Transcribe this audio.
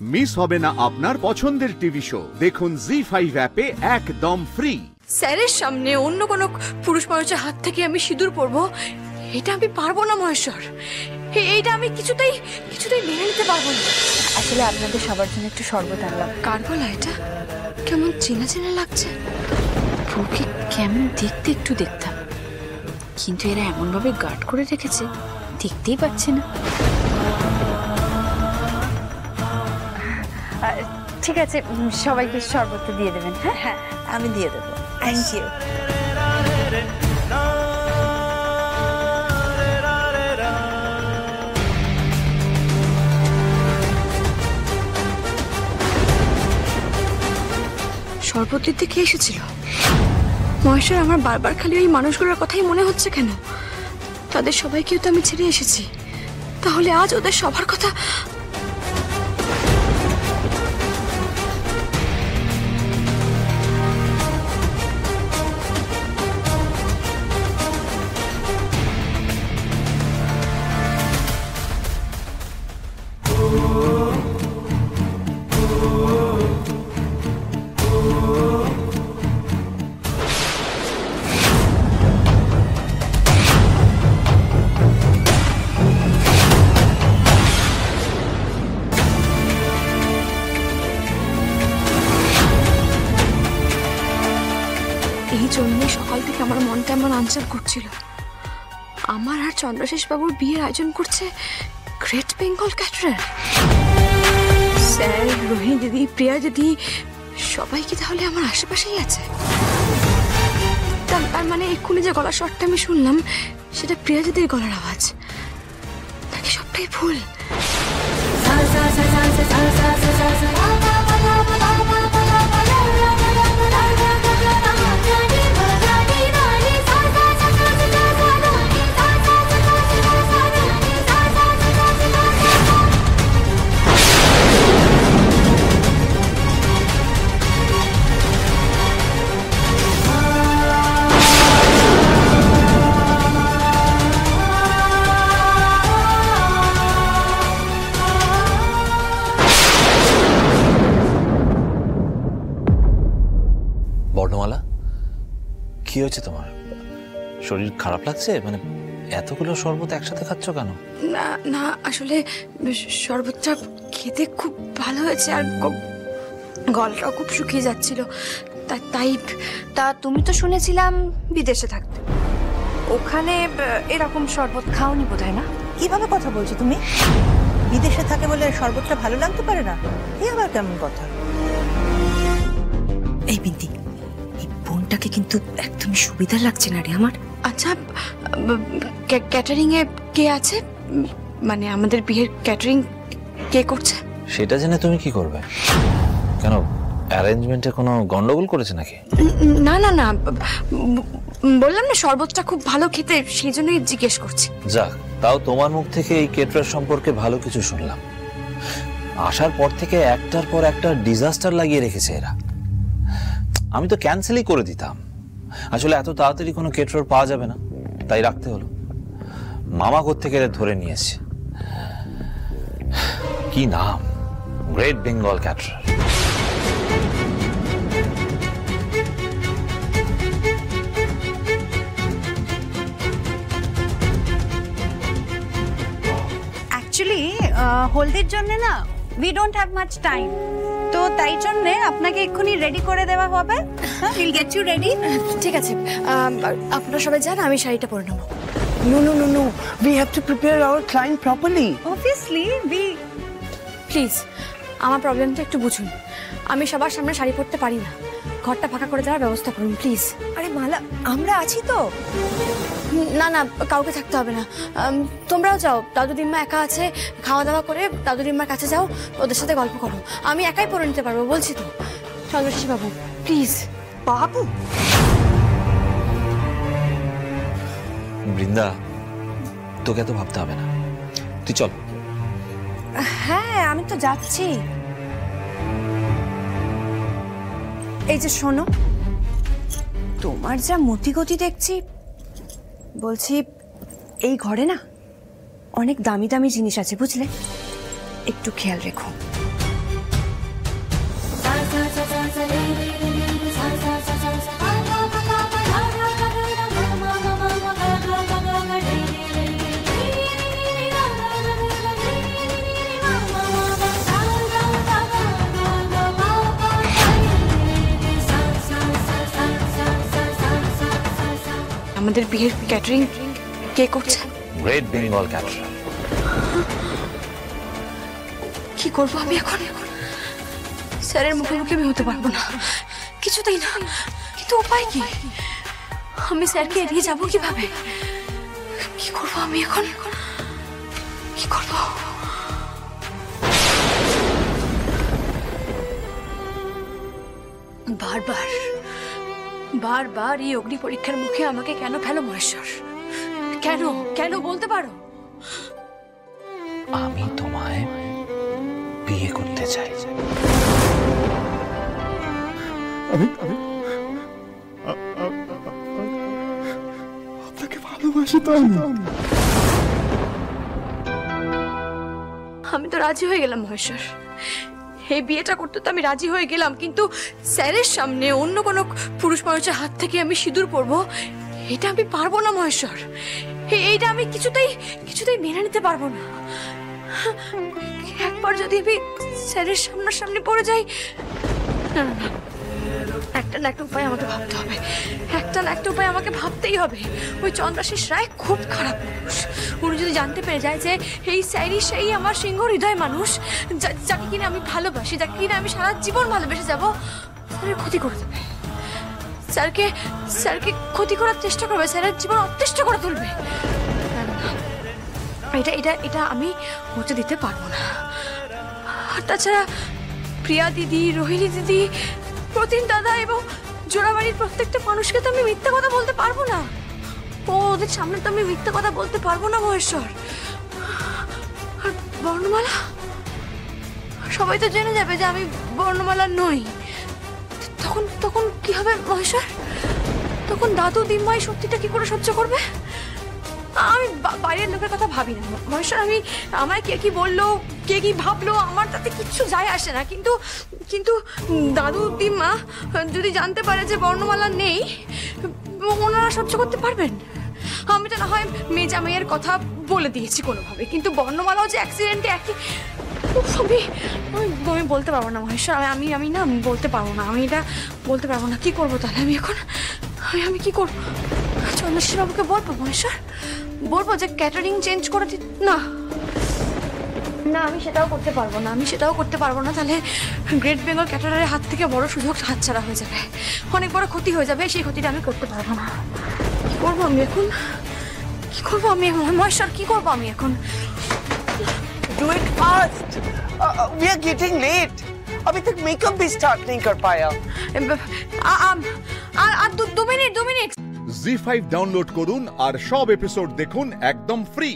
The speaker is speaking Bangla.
মিস হবে না আপনার পছন্দের টিভি শো। দেখুন জি5 অ্যাপে একদম ফ্রি। স্যারের সামনে অন্য কোনো পুরুষ মানুষের হাত থেকে আমি সিঁদুর পরবো, এটা আমি পারবো না মহেশ্বর। এইটা আমি কিছুতেই মেনে নিতে পারবো না। আসলে আপনাদের সবার জন্য একটু শরবত আনলাম। কার গলা এটা? কেমন চেনা চেনা লাগছে। ওকে কেমন দেখতে একটু দেখতাম, কিন্তু এরা এমন ভাবে গার্ড করে রেখেছে দেখতেই পাচ্ছে না। ঠিক আছে, সবাইকে শরবত দিয়ে দেবেন। হ্যাঁ হ্যাঁ, আমি দিয়ে দেবো। Thank you. শরবত দিতে কে এসেছিল? মহেশ্বর, আমার বারবার খালি ওই মানুষগুলোর কথাই মনে হচ্ছে কেন? তাদের সবাইকেও তো আমি ছেড়ে এসেছি, তাহলে আজ ওদের সবার কথা। এই জন্যই সকাল থেকে আমার মনটা এমন আনচার করছিল। আমার আর চন্দ্রশেষ বাবুর বিয়ের আয়োজন করছে great Bengal caterer. Sir, Rohini দিদি, প্রিয়া দিদি সবাই কি তাহলে আমার আশেপাশেই আছে? তার মানে এক্ষুনি যে গলার শটটা আমি শুনলাম সেটা প্রিয়া দিদির গলার আওয়াজ, নাকি সবটাই ভুল? বর্ণমালা, কি হয়েছে তোমার? শরীর খারাপ লাগছে? মানে এতগুলো শরবত একসাথে খাচ্ছ কেন? না না, আসলে শরবতটা খেতে খুব ভালো হয়েছে আর গলাটাও খুব শুকিয়ে যাচ্ছিল, তাই। তা তুমি তো শুনেছিলাম বিদেশে থাকতে, ওখানে এরকম শরবত খাওনি বোধহয় না? কিভাবে কথা বলছো তুমি? বিদেশে থাকে বলে শরবতটা ভালো লাগতে পারে না? এই আবার কেমন কথা? এই বিন্দি, এই বোনটাকে কিন্তু একদমই সুবিধা লাগছে না রে আমার। আচ্ছা, ক্যাটারিং এ কে আছে? মানে আমাদের বিয়ের ক্যাটারিং কে করছে? সেটা জেনে তুমি কি করবে? কেন, অ্যারেঞ্জমেন্টে কোনো গন্ডগোল করেছে নাকি? না না না, বললাম না শরবতটা খুব ভালো খেতে, সেই জন্যই জিজ্ঞেস করছি। যাক, তাও তোমার মুখ থেকে এই কেটারার সম্পর্কে ভালো কিছু শুনলাম। আসার পর থেকে একটার পর একটা ডিজাস্টার লাগিয়ে রেখেছে এরা। আমি তো ক্যান্সেলই করে দিতাম। আসলে এত তাড়াতাড়ি কোনো কেটারার পাওয়া যাবে না, তাই রাখতে হলো। মামা কোত্থেকে ধরে নিয়েছে। কি নাম? Great Bengal caterer. অ্যাকচুয়ালি হলদির জন্য না, we don't have much time, তো তাই জন্য আপনাকে এক্ষুনি রেডি করে দেওয়া হবে। Will get you ready. ঠিক আছে, আপনারা সবাই যান, আমি শাড়িটা পরে নেবো। No, no, no, no. We have to prepare our client properly. Obviously, please আমার প্রবলেমটা একটু বুঝুন। আমি সবার সামনে শাড়ি পরতে পারি না, ঘরটা ফাঁকা করে দেওয়ার ব্যবস্থা করুন প্লিজ। আরে মালা, আমরা আছি তো। না না, কাউকে থাকতে হবে না, তোমরাও যাও। দাদু দিম্মা একা আছে, খাওয়া দাওয়া করে দাদু দিম্মার কাছে যাও, ওদের সাথে গল্প করো। আমি একাই পরে নিতে পারবো, বলছি তো। চন্দ্রশেষ বাবু প্লিজ। বাবু, বৃন্দা, তোকে এত ভাবতে হবে না, তুই চল। হ্যাঁ আমি তো যাচ্ছি। এই যে শোনো, তোমার যা মতিগতি দেখছি, বলছি এই ঘরে না অনেক দামি দামি জিনিস আছে, বুঝলে? একটু খেয়াল রেখো। আমাদের বিয়ের ক্যাটারিং কে করছে? Great Bengal caterer. কি করবো আমি এখন? স্যারের মুখোমুখি আমি হতে পারবো না, কিছুতেই না। কিন্তু উপায় কি? আমি স্যারকে এড়িয়ে যাবো কিভাবে? কি করবো আমি এখন? কি করবো? বারবার বারবার এই অগ্নি পরীক্ষার মুখে আমাকে কেন ফেলো মহেশ্বর? কেন কেন বলতে পারো? আমি তোমায় বিয়ে করতে চাই। আপনাকে ভালোবাসি তো আমি। আমি তো রাজি হয়ে গেলাম মহেশ্বর, এই বিয়েটা করতে তো আমি রাজি হয়ে গেলাম, কিন্তু স্যারের সামনে অন্য কোনো পুরুষ মানুষের হাত থেকে আমি সিঁদুর পরবো, এটা আমি পারবো না মহেশ্বর। এইটা আমি কিছুতেই মেনে নিতে পারবো না। একবার যদি আমি স্যারের সামনাসামনি পড়ে যাই, না না না, একটা না একটা উপায় আমাকে ভাবতে হবে, একটা না একটা উপায় আমাকে ভাবতেই হবে। ওই চন্দ্রাশিস রায় খুব খারাপ মানুষ। উনি যদি জানতে পেরে যায় যে এই স্যারই সেই আমার সিংহ হৃদয় মানুষ, যাকে কিনা আমি ভালোবাসি, যাকে কিনা আমি সারা জীবন ভালোবেসে যাবো, স্যারের ক্ষতি করে দেবে। স্যারকে ক্ষতি করার চেষ্টা করবে, স্যারের জীবন অতিষ্ঠ করে তুলবে। না না না, এটা আমি হতে দিতে পারবো না। আর তাছাড়া প্রিয়া দিদি, রোহিণী দিদি, প্রতিম দাদা এবং জোড়াবাড়ির প্রত্যেকটা মানুষকে তো আমি মিথ্যা কথা বলতে পারবো না। ওদের সামনে তো আমি মিথ্যা কথা বলতে পারবো না মহেশ্বর। আর বর্ণমালা, সবাই তো জেনে যাবে যে আমি বর্ণমালা নই। তখন কি হবে মহেশ্বর? তখন দাদু দিম্মাই সত্যিটা কি করে সহ্য করবে? আমি বাইরের লোকের কথা ভাবি না মহেশ্বর। আমায় কে কি বললো, কে কি ভাবলো, আমার তাতে কিচ্ছু যায় আসে না। কিন্তু দাদু দিম্মা যদি জানতে পারে যে বর্ণমালা নেই, ওনারা সহ্য করতে পারবেন? আমি তো না হয় মেজা মেয়ের কথা বলে দিয়েছি কোনোভাবে, কিন্তু বর্ণমালাও যে অ্যাক্সিডেন্টে একই, আমি বলতে পারবো না মহেশ্বর। আমি না বলতে পারবো না, আমি এটা বলতে পারবো না। কি করবো তাহলে আমি এখন? আমি কি করবো? চন্দ্রশেখর বাবুকে বলবো মহেশ্বর? বলবো যে ক্যাটারিং চেঞ্জ করে দিন? না না, আমি সেটাও করতে পারবো না। তাহলে গ্রেট বেঙ্গল ক্যাটারারের হাত থেকে বড় সুযোগ হাতছাড়া হয়ে যাবে, অনেক বড় ক্ষতি হয়ে যাবে। সেই ক্ষতিটা আমি করতে পারবো না। কি করবো আমি এখন? মহেশ্বর কি করবো আমি এখন? Do it fast. We are getting late. अभी तक मेकअप भी स्टार्ट नहीं कर पाया। আর 2 মিনিট। জি5 ডাউনলোড করুন আর সব এপিসোড দেখুন একদম ফ্রি।